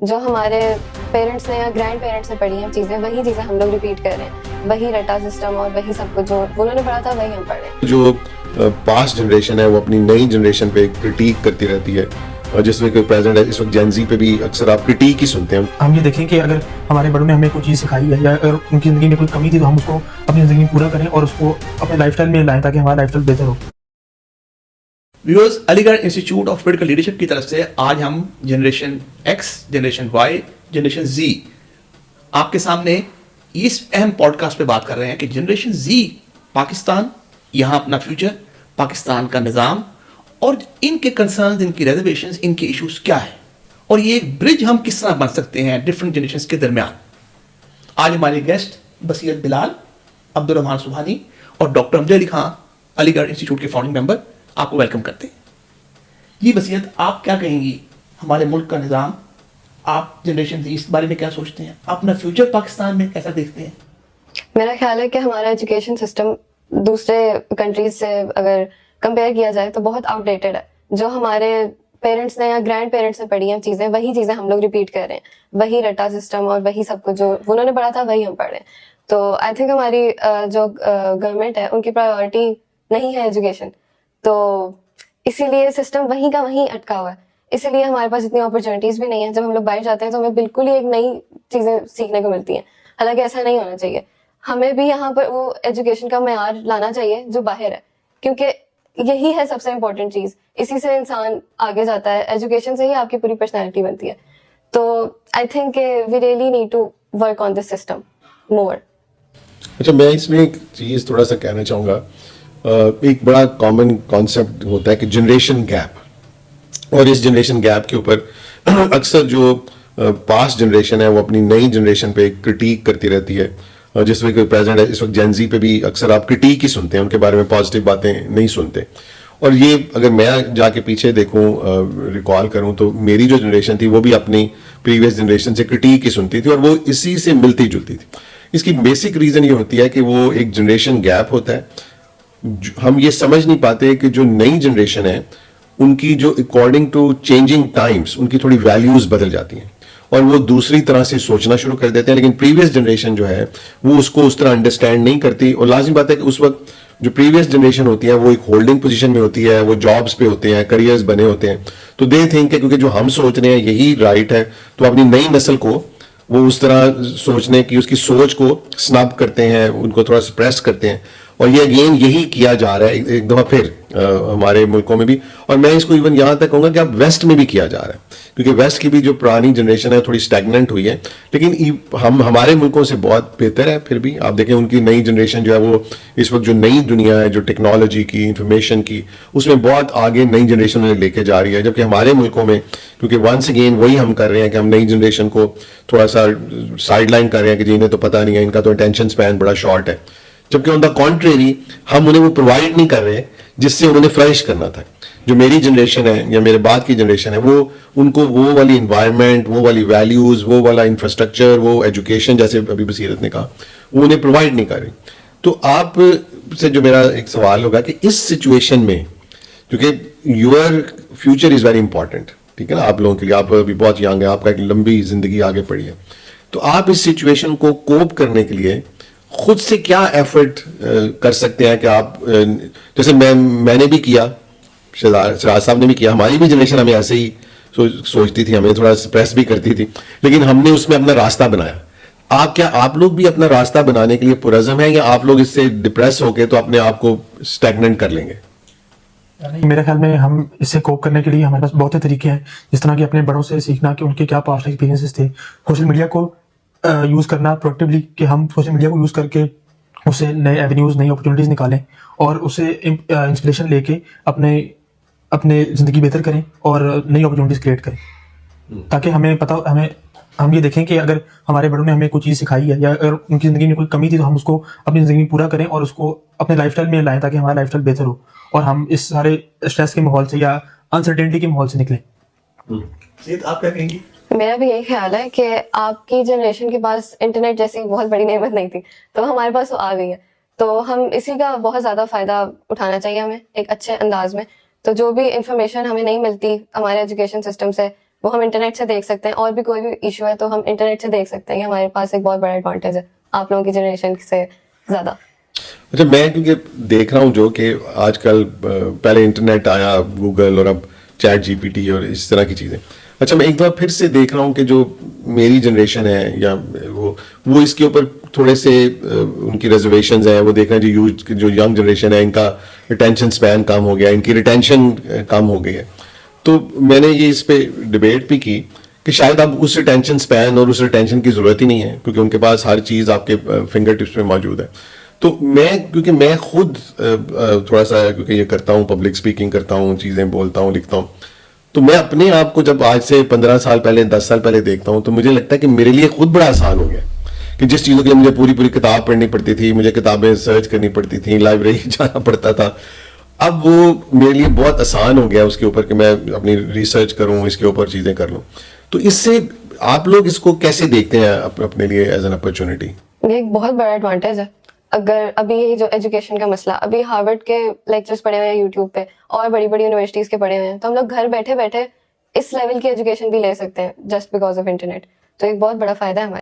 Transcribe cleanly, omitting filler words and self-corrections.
جو ہمارے پیرنٹس نے یا گرینڈ پیرنٹس نے پڑھی ہیں چیزیں، وہی چیزیں ہم لوگ ریپیٹ کر رہے ہیں، وہی رٹا سسٹم اور وہی سب کچھ جو انہوں نے پڑھا تھا وہی ہم پڑھ رہے ہیں. جو پاسٹ جنریشن ہے وہ اپنی نئی جنریشن پہ کرٹیک کرتی رہتی ہے، اور جس میں کوئی پریزنٹ ہے اس وقت جین زی پہ بھی اکثر آپ کرٹیک ہی سنتے ہیں. ہم یہ دیکھیں کہ اگر ہمارے بڑوں نے ہمیں کوئی چیز سکھائی ہے یا اگر ان کی زندگی میں کوئی کمی تھی تو ہم اس کو اپنی زندگی میں پورا کریں اور اس کو اپنے لائف اسٹائل میں لائیں تاکہ ہمارا لائف اسٹائل بہتر ہو. ویورز، علی گڑھ انسٹیٹیوٹ آف پولیٹیکل لیڈرشپ کی طرف سے آج ہم generation X, generation Y, generation Z آپ کے سامنے اس اہم پوڈ کاسٹ پہ بات کر رہے ہیں کہ جنریشن زی پاکستان، یہاں اپنا فیوچر، پاکستان کا نظام اور ان کے کنسرنز، ان کی ریزرویشنز، ان کے ایشوز کیا ہیں، اور یہ ایک برج ہم کس طرح بن سکتے ہیں ڈفرینٹ جنریشنز کے درمیان. آج ہمارے گیسٹ بصیرت بلال، عبد الرحمان سبحانی اور ڈاکٹر امجد علی خان، علی گڑھ انسٹیٹیوٹ کے فاؤنڈنگ ممبر، آپ کو ویلکم کرتے ہیں. جی بصیرت، آپ کیا کہیں گی ہمارے ملک کا نظام، آپ جنریشن زی اس بارے میں کیا سوچتے ہیں، اپنا فیوچر پاکستان میں کیسا دیکھتے ہیں؟ میرا خیال ہے کہ ہمارا ایجوکیشن سسٹم دوسرے کنٹریز سے اگر کمپیئر کیا جائے تو بہت آؤٹ ڈیٹڈ ہے. جو ہمارے پیرنٹس نے یا گرینڈ پیرنٹس نے پڑھی ہیں چیزیں، وہی چیزیں ہم لوگ ریپیٹ کر رہے ہیں، وہی رٹا سسٹم اور وہی سب کچھ جو انہوں نے پڑھا تھا وہی ہم پڑھ رہے ہیں. تو آئی تھنک ہماری جو گورنمنٹ ہے ان کی پرائیورٹی نہیں ہے ایجوکیشن، تو اسی لیے سسٹم وہیں کا وہیں اٹکا ہوا ہے. اسی لیے ہمارے پاس اتنی اپرچونیٹیز بھی نہیں ہیں. جب ہم لوگ باہر جاتے ہیں تو ہمیں بالکل ہی ایک نئی چیزیں سیکھنے کو ملتی ہیں، حالانکہ ایسا نہیں ہونا چاہیے. ہمیں بھی یہاں پر وہ ایجوکیشن کا معیار لانا چاہیے جو باہر ہے، کیونکہ یہی ہے سب سے امپورٹنٹ چیز. اسی سے انسان آگے جاتا ہے، ایجوکیشن سے ہی آپ کی پوری پرسنالٹی بنتی ہے. تو I think we really need to work on this system more. اچھا، میں اس میں ایک چیز تھوڑا سا کہنا چاہوں گا. ایک بڑا کامن کانسیپٹ ہوتا ہے کہ جنریشن گیپ، اور اس جنریشن گیپ کے اوپر اکثر جو پاسٹ جنریشن ہے وہ اپنی نئی جنریشن پہ کرٹیک کرتی رہتی ہے، اور جس میں کوئی پریزنٹ ہے اس وقت جین زی پہ بھی اکثر آپ کرٹیک ہی سنتے ہیں، ان کے بارے میں پازیٹیو باتیں نہیں سنتے. اور یہ اگر میں جا کے پیچھے دیکھوں، ریکال کروں، تو میری جو جنریشن تھی وہ بھی اپنی پریویس جنریشن سے کرٹیک ہی سنتی تھی، اور وہ اسی سے ملتی جلتی تھی. اس کی بیسک ریزن یہ ہوتی ہے کہ وہ ایک جنریشن گیپ ہوتا ہے. ہم یہ سمجھ نہیں پاتے کہ جو نئی جنریشن ہے ان کی جو اکارڈنگ ٹو چینجنگ ٹائمز ان کی تھوڑی ویلیوز بدل جاتی ہیں اور وہ دوسری طرح سے سوچنا شروع کر دیتے ہیں. لیکن پریویس جنریشن جو ہے وہ اس کو اس طرح انڈرسٹینڈ نہیں کرتی، اور لازمی بات ہے کہ اس وقت جو پریویس جنریشن ہوتی ہے وہ ایک ہولڈنگ پوزیشن میں ہوتی ہے، وہ جابس پہ ہوتے ہیں، کریئرز بنے ہوتے ہیں. تو دے تھنک کہ کیونکہ جو ہم سوچ رہے ہیں یہی رائٹ ہے، تو اپنی نئی نسل کو وہ اس طرح سوچنے کی، اس کی سوچ کو سنب کرتے ہیں، ان کو تھوڑا سپریس کرتے ہیں. اور یہ اگین یہی کیا جا رہا ہے ایک دفعہ پھر ہمارے ملکوں میں بھی، اور میں اس کو ایون یہاں تک کہوں گا کہ اب ویسٹ میں بھی کیا جا رہا ہے، کیونکہ ویسٹ کی بھی جو پرانی جنریشن ہے تھوڑی اسٹیگننٹ ہوئی ہے. لیکن ہم ہمارے ملکوں سے بہت بہتر ہے. پھر بھی آپ دیکھیں ان کی نئی جنریشن جو ہے وہ اس وقت جو نئی دنیا ہے، جو ٹیکنالوجی کی، انفارمیشن کی، اس میں بہت آگے نئی جنریشن لے کے جا رہی ہے. جبکہ ہمارے ملکوں میں کیونکہ ونس اگین وہی ہم کر رہے ہیں کہ ہم نئی جنریشن کو تھوڑا سا سائڈ لائن کر رہے ہیں کہ جی انہیں تو پتہ نہیں ہے، ان کا تو اٹینشن اسپین بڑا شارٹ ہے. جبکہ آن دا کانٹریری ہم انہیں وہ پرووائڈ نہیں کر رہے جس سے انہوں نے فلرش کرنا تھا. جو میری جنریشن ہے یا میرے بعد کی جنریشن ہے وہ ان کو وہ والی انوائرمنٹ، وہ والی ویلیوز، وہ والا انفراسٹرکچر، وہ ایجوکیشن جیسے ابھی بصیرت نے کہا وہ انہیں پرووائڈ نہیں کر رہی. تو آپ سے جو میرا ایک سوال ہوگا کہ اس سچویشن میں، کیونکہ your future is very important, ٹھیک ہے نا، آپ لوگوں کے لیے، آپ ابھی بہت ینگ ہیں، آپ کا ایک لمبی زندگی آگے پڑی ہے، تو آپ اس سچویشن کو کوپ کرنے کے لیے خود سے کیا ایفرٹ کر سکتے ہیں کہ آپ جیسے میں نے بھی کیا، سراج صاحب نے بھی کیا، ہماری بھی جنریشن ہمیں ایسے ہی سوچتی تھی، ہمیں تھوڑا سپریس بھی کرتی تھی، لیکن ہم نے اس میں اپنا راستہ بنایا. آپ لوگ بھی اپنا راستہ بنانے کے لیے پرعزم ہیں، یا آپ لوگ اس سے ڈپریس ہو کے تو اپنے آپ کو اسٹیگننٹ کر لیں گے؟ میرے خیال میں ہم اس سے کوپ کرنے کے لیے ہمارے پاس بہت سے طریقے ہیں، جس طرح کہ اپنے بڑوں سے سیکھنا کہ ان کے کیا پاسٹ ایکسپیرینسز تھے، سوشل میڈیا کو یوز کرنا پروڈکٹیولی، کہ ہم سوشل میڈیا کو یوز کر کے اس سے نئے ایونیوز، نئی اپرچونیٹیز نکالیں اور اس سے انسپریشن لے کے اپنے زندگی بہتر کریں اور نئی اپرچونیٹیز کریٹ کریں. تاکہ ہم یہ دیکھیں کہ اگر ہمارے بڑوں نے ہمیں کوئی چیز سکھائی ہے یا اگر ان کی زندگی میں کوئی کمی تھی تو ہم اس کو اپنی زندگی میں پورا کریں اور اس کو اپنے لائف اسٹائل میں لائیں تاکہ ہمارا لائف اسٹائل بہتر ہو اور ہم اس سارے اسٹریس کے ماحول سے یا انسرٹینٹی کے ماحول سے نکلیں. آپ کیا کہیں گی؟ میرا بھی یہی خیال ہے کہ آپ کی جنریشن کے پاس انٹرنیٹ جیسی بہت بڑی نعمت نہیں تھی، تو ہمارے پاس وہ آ گئی ہے، تو ہم اسی کا بہت زیادہ فائدہ اٹھانا چاہیے ہمیں ایک اچھے انداز میں. تو جو بھی انفارمیشن ہمیں نہیں ملتی ہمارے ایجوکیشن سسٹم سے، وہ ہم انٹرنیٹ سے دیکھ سکتے ہیں, اور بھی کوئی بھی ایشو ہے تو ہم انٹرنیٹ سے دیکھ سکتے ہیں. کہ ہمارے پاس ایک بہت بڑا ایڈوانٹیج ہے آپ لوگوں کی جنریشن سے زیادہ. اچھا میں کیونکہ دیکھ رہا ہوں جو کہ آج کل پہلے انٹرنیٹ آیا, گوگل, اور اب چیٹ جی پی ٹی اور اس طرح کی چیزیں. اچھا میں ایک بار پھر سے دیکھ رہا ہوں کہ جو میری جنریشن ہے یا وہ اس کے اوپر تھوڑے سے ان کی ریزرویشنز ہیں. وہ دیکھ رہے ہیں جو ینگ جنریشن ہے ان کا اٹینشن اسپین کم ہو گیا, ان کی ریٹینشن کم ہو گئی ہے. تو میں نے یہ اس پہ ڈبیٹ بھی کی کہ شاید اب اس اٹینشن اسپین اور اس اٹینشن کی ضرورت ہی نہیں ہے, کیونکہ ان کے پاس ہر چیز آپ کے فنگر ٹپس میں موجود ہے. تو کیونکہ میں خود تھوڑا سا کیونکہ یہ کرتا ہوں, پبلک اسپیکنگ کرتا ہوں, چیزیں بولتا ہوں, لکھتا ہوں, تو میں اپنے آپ کو جب آج سے 15 سال پہلے 10 سال پہلے دیکھتا ہوں تو مجھے لگتا ہے کہ میرے لیے خود بڑا آسان ہو گیا کہ جس چیزوں کے لیے مجھے پوری کتاب پڑھنی پڑتی تھی, مجھے کتابیں سرچ کرنی پڑتی تھیں, لائبریری جانا پڑتا تھا, اب وہ میرے لیے بہت آسان ہو گیا اس کے اوپر کہ میں اپنی ریسرچ کروں, اس کے اوپر چیزیں کر لوں. تو اس سے آپ لوگ اس کو کیسے دیکھتے ہیں اپنے لیے ایز این اپرچونٹی؟ یہ ایک بہت بڑا ایڈوانٹیج ہے. اگر ابھی یہ جو ایجوکیشن کا مسئلہ, ابھی ہارورڈ کے لیکچرز پڑھے ہوئے ہیں یوٹیوب پہ, اور بڑی یونیورسٹیز کے پڑھے ہوئے ہیں, تو ہم لوگ گھر بیٹھے بیٹھے اس لیول کی ایجوکیشن بھی لے سکتے ہیں جسٹ بیکاز آف انٹرنیٹ. تو ایک بہت بڑا فائدہ ہے ہمارے.